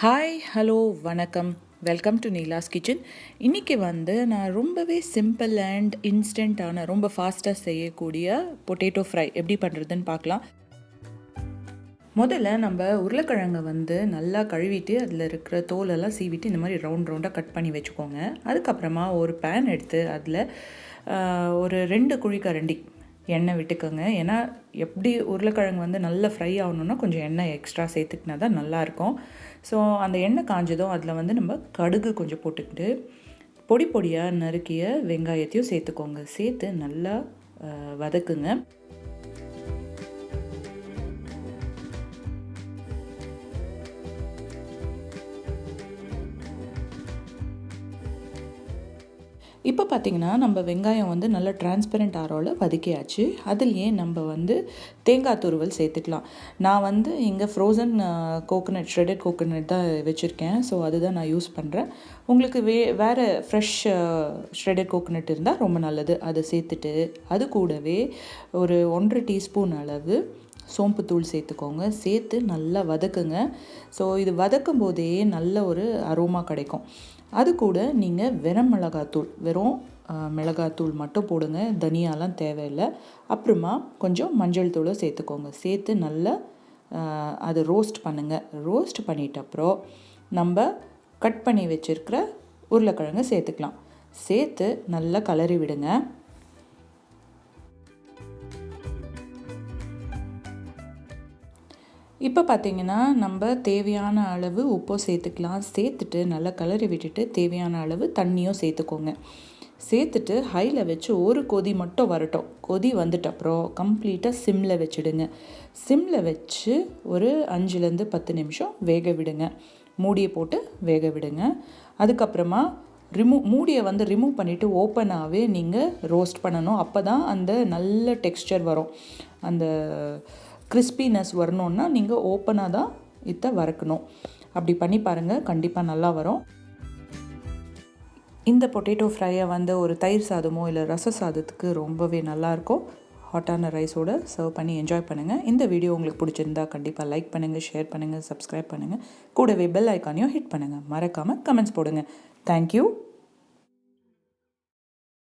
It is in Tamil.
ஹாய் ஹலோ வணக்கம், வெல்கம் டு நீலாஸ் கிச்சன். இன்றைக்கி நான் ரொம்பவே சிம்பிள் அண்ட் இன்ஸ்டண்ட்டான ரொம்ப ஃபாஸ்ட்டாக செய்யக்கூடிய பொட்டேட்டோ ஃப்ரை எப்படி பண்ணுறதுன்னு பார்க்கலாம். முதல்ல நம்ம உருளைக்கிழங்கை நல்லா கழுவிட்டு அதில் இருக்கிற தோலெல்லாம் சீவிட்டு இந்த மாதிரி ரவுண்டாக கட் பண்ணி வச்சுக்கோங்க. அதுக்கப்புறமா ஒரு பேன் எடுத்து அதில் ஒரு 2 குழிக்கரண்டி எண்ணெய் விட்டுக்கோங்க. ஏன்னா எப்படி உருளைக்கிழங்கு நல்லா ஃப்ரை ஆகணுன்னா கொஞ்சம் எண்ணெய் எக்ஸ்ட்ரா சேர்த்துக்கினா தான் நல்லாயிருக்கும். ஸோ அந்த எண்ணெய் காஞ்சதும் அதில் நம்ம கடுகு கொஞ்சம் போட்டுக்கிட்டு பொடி பொடியாக நறுக்கிய வெங்காயத்தையும் சேர்த்துக்கோங்க. சேர்த்து நல்லா வதக்குங்க. இப்போ பார்த்திங்கன்னா நம்ம வெங்காயம் நல்லா டிரான்ஸ்பரண்ட் ஆரோவில் வதக்கியாச்சு. அதுலேயே நம்ம தேங்காய் துருவல் சேர்த்துக்கலாம். நான் இங்கே ஃப்ரோசன் கோகோனட், ஷ்ரெடட் கோகோனட் தான் வச்சுருக்கேன். ஸோ அதுதான் நான் யூஸ் பண்ணுறேன். உங்களுக்கு வேறு ஃப்ரெஷ் ஷ்ரெடட் கோகோனட் இருந்தால் ரொம்ப நல்லது. அதை சேர்த்துட்டு அது கூடவே ஒரு 1.5 டீஸ்பூன் அளவு சோம்புத்தூள் சேர்த்துக்கோங்க. சேர்த்து நல்லா வதக்குங்க. ஸோ இது வதக்கும் போதே நல்ல ஒரு அரோமா கிடைக்கும். அது கூட நீங்கள் வெறும் மிளகாத்தூள் மட்டும் போடுங்க. தனியாலாம் தேவையில்லை. அப்புறமா கொஞ்சம் மஞ்சள் தூளை சேர்த்துக்கோங்க. சேர்த்து நல்லா அதை ரோஸ்ட் பண்ணுங்கள். ரோஸ்ட் பண்ணிட்ட அப்புறம் நம்ம கட் பண்ணி வச்சுருக்கிற உருளைக்கிழங்கு சேர்த்துக்கலாம். சேர்த்து நல்லா கலரி விடுங்க. இப்போ பார்த்திங்கன்னா நம்ம தேவையான அளவு உப்பை சேர்த்துக்கலாம். சேர்த்துட்டு நல்லா கலரி விட்டுட்டு தேவையான அளவு தண்ணியும் சேர்த்துக்கோங்க. சேர்த்துட்டு ஹையில் வச்சு ஒரு கொதி மட்டும் வரட்டும். கொதி வந்துட்ட அப்புறம் கம்ப்ளீட்டாக சிம்மில் வச்சுடுங்க. சிம்மில் வச்சு ஒரு 5லேருந்து 10 நிமிஷம் வேக விடுங்க. மூடியை போட்டு வேக விடுங்க. அதுக்கப்புறமா மூடியை ரிமூவ் பண்ணிவிட்டு ஓப்பனாகவே நீங்கள் ரோஸ்ட் பண்ணணும். அப்போ தான் அந்த நல்ல டெக்ஸ்சர் வரும். அந்த கிறிஸ்பினஸ் வரணுன்னா நீங்கள் ஓப்பனாக தான் இதை வறுக்கணும். அப்படி பண்ணி பாருங்கள், கண்டிப்பாக நல்லா வரும். இந்த பொட்டேட்டோ ஃப்ரையை ஒரு தயிர் சாதமோ இல்லை ரச சாதத்துக்கு ரொம்பவே நல்லாயிருக்கும். ஹாட்டான ரைஸோடு சர்வ் பண்ணி என்ஜாய் பண்ணுங்கள். இந்த வீடியோ உங்களுக்கு பிடிச்சிருந்தா கண்டிப்பாக லைக் பண்ணுங்கள், ஷேர் பண்ணுங்கள், சப்ஸ்கிரைப் பண்ணுங்கள். கூடவே பெல் ஐக்கானையும் ஹிட் பண்ணுங்கள். மறக்காமல் கமெண்ட்ஸ் போடுங்க. தேங்க்யூ.